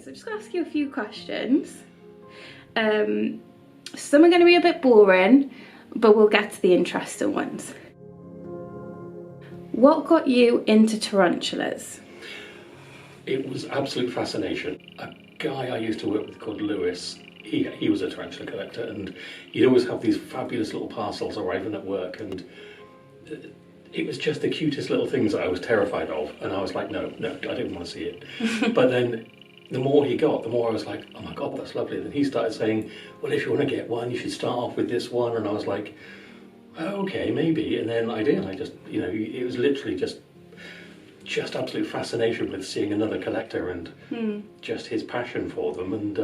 so I'm just going to ask you a few questions. Some are going to be a bit boring, but we'll get to the interesting ones. What got you into tarantulas? It was absolute fascination. A guy I used to work with called Lewis, he was a tarantula collector, and he'd always have these fabulous little parcels arriving at work, and it was just the cutest little things that I was terrified of, and I was like, no, I didn't want to see it. But then the more he got, the more I was like, oh my God, that's lovely. Then he started saying, well, if you want to get one, you should start off with this one. And I was like, oh, okay, maybe. And then I did. I just, it was literally just absolute fascination with seeing another collector and just his passion for them. And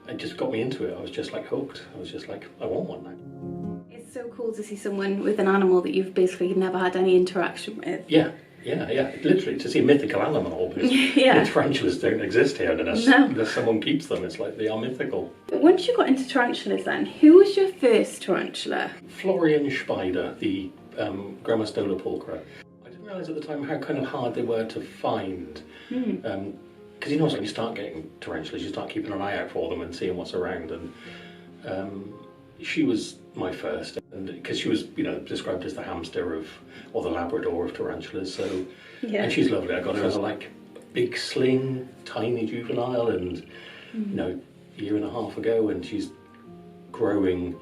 it just got me into it. I was just like hooked. I was just like, I want one now. It's so cool to see someone with an animal that you've basically never had any interaction with. Yeah. Literally, to see a mythical animal, because the tarantulas don't exist here unless someone keeps them. It's like they are mythical. But once you got into tarantulas then, who was your first tarantula? Florian Spider, the Grammostola pulchra. I didn't realise at the time how kind of hard they were to find. Because when you start getting tarantulas, you start keeping an eye out for them and seeing what's around. And she was my first, and because she was, described as the hamster or the Labrador of tarantulas. So, and she's lovely. I got her as a big sling, tiny juvenile, and a year and a half ago, and she's growing.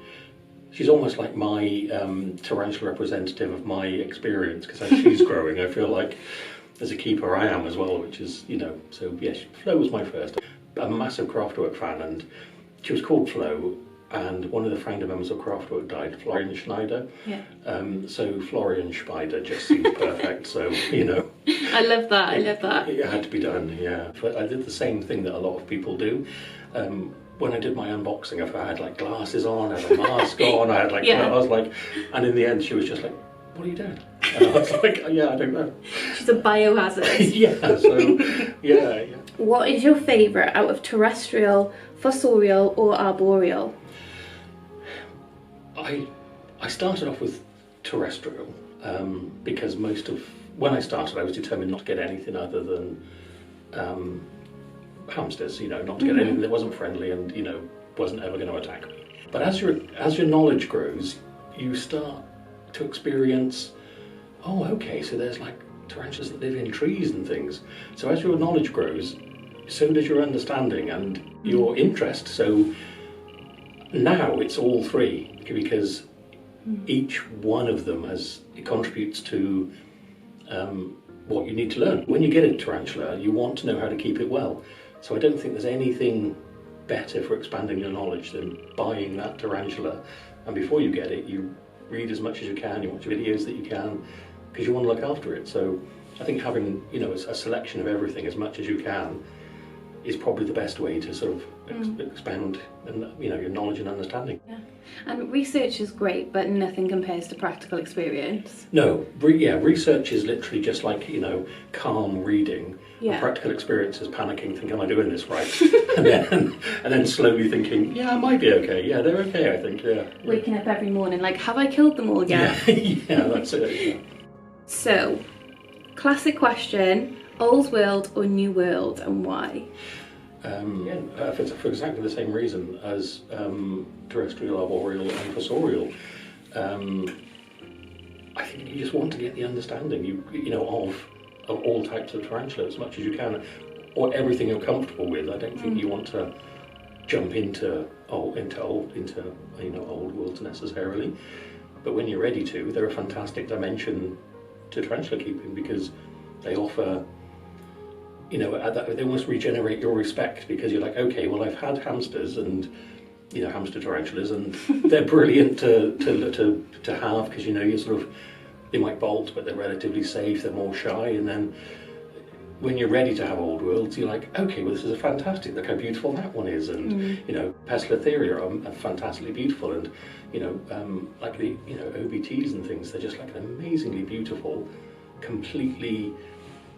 She's almost like my tarantula representative of my experience, because as she's growing, I feel like as a keeper I am as well, which is, so yeah, Flo was my first. I'm a massive craftwork fan, and she was called Flo. And one of the founder members of Craftwork died, Florian Schneider. Yeah. So Florian Spider just seemed perfect. So I love that. It had to be done. Yeah. But I did the same thing that a lot of people do. When I did my unboxing, I had glasses on, I had a mask on, I was like, and in the end, she was just like, "What are you doing?" And I was like, "Yeah, I don't know." She's a biohazard. Yeah. So yeah. What is your favourite out of terrestrial, fossorial, or arboreal? I started off with terrestrial because when I started I was determined not to get anything other than hamsters, not to get anything that wasn't friendly and wasn't ever going to attack me. But as your knowledge grows, you start to experience, oh okay, so there's tarantulas that live in trees and things. So as your knowledge grows, so does your understanding and your interest. So now it's all three, because each one of them contributes to what you need to learn. When you get a tarantula, you want to know how to keep it well. So I don't think there's anything better for expanding your knowledge than buying that tarantula. And before you get it, you read as much as you can, you watch videos that you can, because you want to look after it. So I think having a selection of everything as much as you can is probably the best way to sort of expand your knowledge and understanding. Yeah. And research is great, but nothing compares to practical experience. No, research is literally just calm reading. Yeah. Practical experience is panicking, thinking, am I doing this right? and then slowly thinking, yeah, I might be okay. Yeah, they're okay, I think, yeah. Waking up every morning have I killed them all yet? Yeah, that's it. Yeah. So, classic question, Old World or New World, and why? For exactly the same reason as terrestrial, arboreal and fossorial. I think you just want to get the understanding of all types of tarantula as much as you can, or everything you're comfortable with. I don't think you want to jump into old worlds necessarily, but when you're ready to, they're a fantastic dimension to tarantula keeping, because they offer, they almost regenerate your respect, because you're like, okay, well, I've had hamsters and hamster tarantulas, and they're brilliant to have, because you're sort of, they might bolt, but they're relatively safe, they're more shy. And then when you're ready to have old worlds, you're like, okay, well, this is a fantastic, look how beautiful that one is. And Pescalotheria are fantastically beautiful, and the OBTs and things, they're just an amazingly beautiful, completely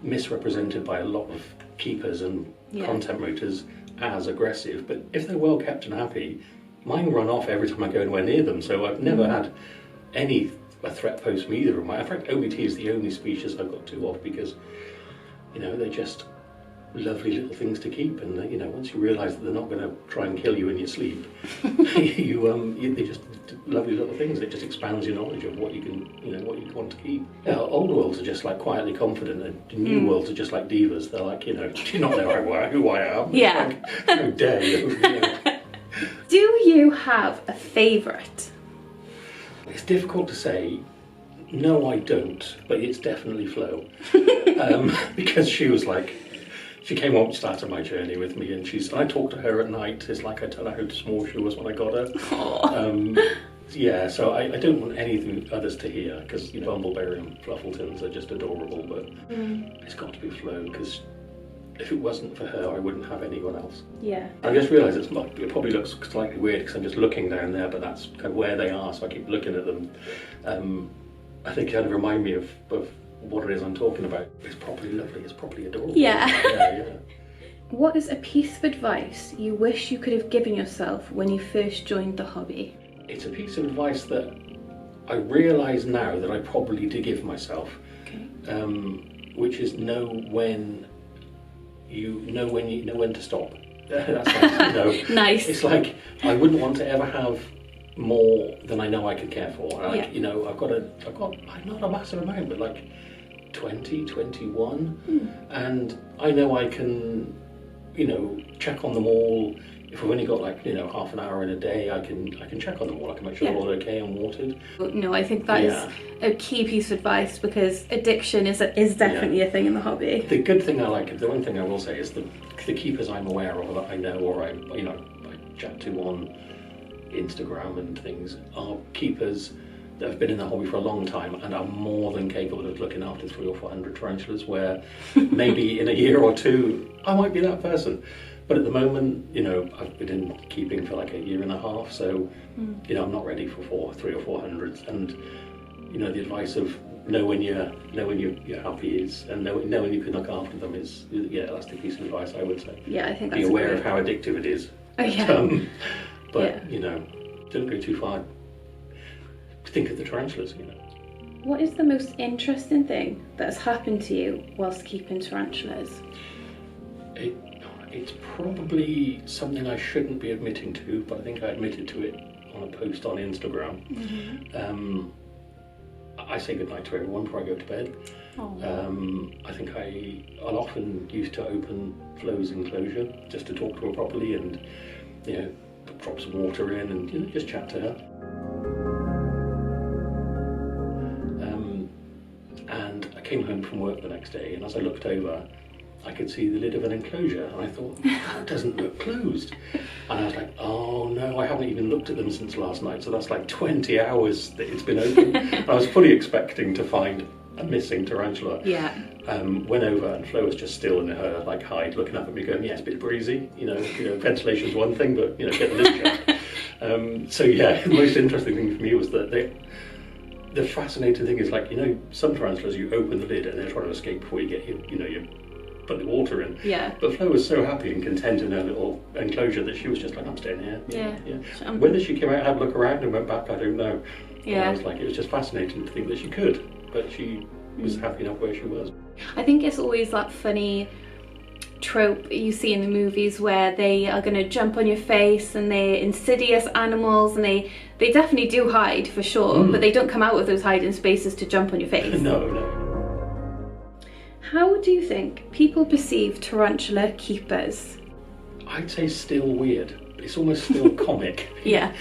misrepresented by a lot of keepers and content writers as aggressive. But if they're well kept and happy, mine run off every time I go anywhere near them. So I've never had a threat pose from either of my. In fact, OBT is the only species I've got two of, because they're just lovely little things to keep, and once you realise that they're not going to try and kill you in your sleep, they're just lovely little things. It just expands your knowledge of what you can, what you want to keep. Yeah, old worlds are just like quietly confident, and new worlds are just like divas. They're like, do you not know who I am? Yeah. It's like, how dare you? Do you have a favourite? It's difficult to say. No, I don't, but it's definitely Flo. Because she came up, started my journey with me, and I talked to her at night. It's like I tell her how small she was when I got her. Yeah, so I don't want anything others to hear, because Bumbleberry and Fluffletons are just adorable, but it's got to be Flo, because if it wasn't for her, I wouldn't have anyone else. Yeah. I just realised it probably looks slightly weird, because I'm just looking down there, but that's kind of where they are, so I keep looking at them. I think it kind of remind me of what it is I'm talking about. It's probably lovely, it's probably adorable. Yeah. Yeah. What is a piece of advice you wish you could have given yourself when you first joined the hobby? It's a piece of advice that I realise now that I probably did give myself, which is know when to stop. That's Nice. It's like I wouldn't want to ever have more than I know I could care for. And I've got not a massive amount, but like 20, 21, and I know I can, check on them all. If I've only got half an hour in a day, I can check on them all. I can make sure they're all okay and watered. No, I think that is a key piece of advice, because addiction is definitely a thing in the hobby. The good thing the one thing I will say is the keepers I'm aware of, that I know, or I chat to on Instagram and things, are keepers that have been in the hobby for a long time and are more than capable of looking after 300 or 400 tarantulas, where maybe in a year or two I might be that person. But at the moment, I've been in keeping for like a year and a half, so I'm not ready for 300 or 400. And the advice of know when you're happy is, and know when you can look after them is, that's the piece of advice I would say. Yeah, I think that's be aware of how addictive it is. Oh yeah. But don't go too far. Think of the tarantulas. What is the most interesting thing that has happened to you whilst keeping tarantulas? It's probably something I shouldn't be admitting to, but I think I admitted to it on a post on Instagram. I say goodnight to everyone before I go to bed. I think I'll often used to open Flo's enclosure just to talk to her properly, and drop some water in and just chat to her. And I came home from work the next day, and as I looked over, I could see the lid of an enclosure, and I thought, that doesn't look closed. And I was like, oh no, I haven't even looked at them since last night, so that's like 20 hours that it's been open. I was fully expecting to find a missing tarantula. Yeah. Went over, and Flo was just still in her hide, looking up at me, going, "Yeah, it's a bit breezy. Ventilation's one thing, but get the lid shut." So yeah, the most interesting thing for me was that the fascinating thing is, some tarantulas, you open the lid and they're trying to escape before you get you put the water in. Yeah. But Flo was so happy and content in her little enclosure that she was just like, "I'm staying here." Yeah. Whether she came out, had a look around and went back, I don't know. Yeah. It was just fascinating to think that she could, but she was happy enough where she was. I think it's always that funny trope you see in the movies where they are going to jump on your face, and they're insidious animals, and they definitely do hide for sure, but they don't come out of those hiding spaces to jump on your face. No. How do you think people perceive tarantula keepers? I'd say still weird. It's almost still comic. Yeah.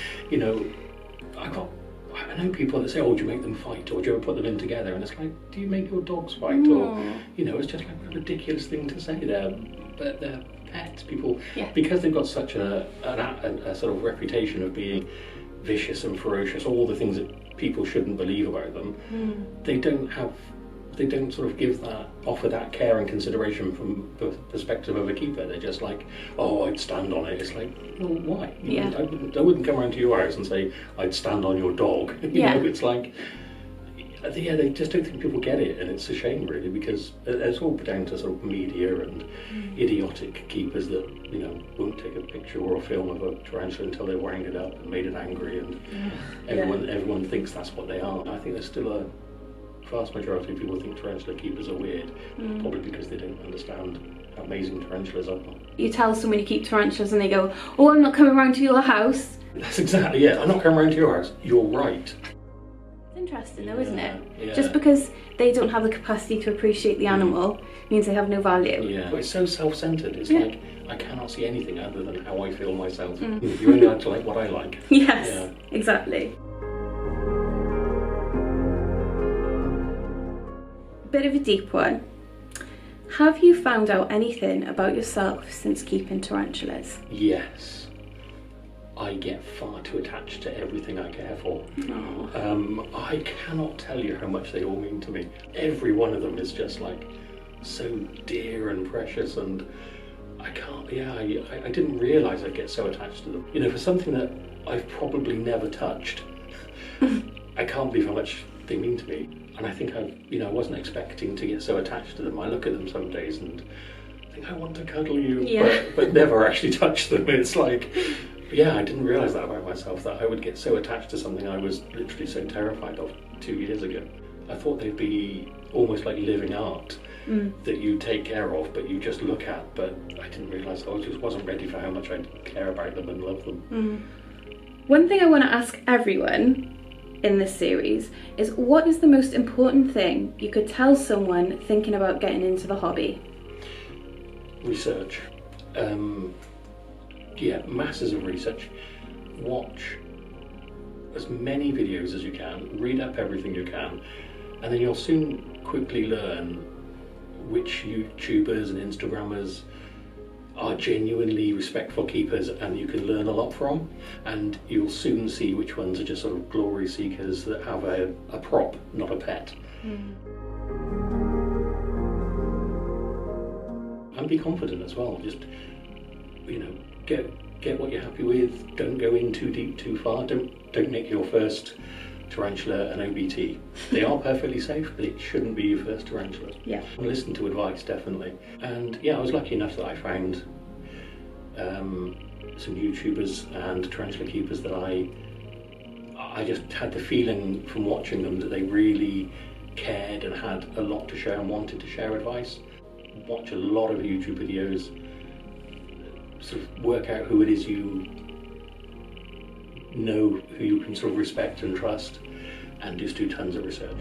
I know people that say, "Oh, do you make them fight, or do you ever put them in together?" And it's like, do you make your dogs fight? Or it's just like a ridiculous thing to say. But they're pets. People, because they've got such a sort of reputation of being vicious and ferocious, all the things that people shouldn't believe about them. They don't sort of offer that care and consideration from the perspective of a keeper. They're just like, "Oh, I'd stand on it." It's like, well, why? I wouldn't come around to your house and say, "I'd stand on your dog." It's like, they just don't think people get it, and it's a shame really, because it's all down to sort of media and idiotic keepers that won't take a picture or a film of a tarantula until they're wearing it up and made it angry, and everyone thinks that's what they are. I think there's still a vast majority of people think tarantula keepers are weird, probably because they don't understand how amazing tarantulas are. You tell someone you keep tarantulas and they go, oh, I'm not coming round to your house. That's exactly it. I'm not coming round to your house. You're right. It's interesting though, isn't it? Yeah. Just because they don't have the capacity to appreciate the animal means they have no value. Yeah, but it's so self-centered. It's like, I cannot see anything other than how I feel myself. You only like to like what I like. Yes, exactly. Bit of a deep one. Have you found out anything about yourself since keeping tarantulas? Yes. I get far too attached to everything I care for. I cannot tell you how much they all mean to me. Every one of them is just like so dear and precious, and I can't, I didn't realise I'd get so attached to them. You know, for something that I've probably never touched, I can't believe how much they mean to me. And I think I wasn't expecting to get so attached to them. I look at them some days and think, I want to cuddle you, but never actually touch them. It's like, I didn't realise that about myself, that I would get so attached to something I was literally so terrified of 2 years ago. I thought they'd be almost like living art that you take care of, but you just look at, but I didn't realise, I just wasn't ready for how much I care about them and love them. One thing I want to ask everyone in this series is, what is the most important thing you could tell someone thinking about getting into the hobby? Research. Masses of research. Watch as many videos as you can, read up everything you can, and then you'll soon quickly learn which YouTubers and Instagrammers are genuinely respectful keepers and you can learn a lot from, and you'll soon see which ones are just sort of glory seekers that have a prop, not a pet. And be confident as well. Just, get what you're happy with. Don't go in too deep too far. Don't make your first tarantula an OBT. They are perfectly safe, but it shouldn't be your first tarantula. Listen to advice, definitely. And I was lucky enough that I found some YouTubers and tarantula keepers that I just had the feeling from watching them that they really cared and had a lot to share and wanted to share advice. Watch a lot of YouTube videos, sort of work out who it is you know, who you can sort of respect and trust, and just do tons of research.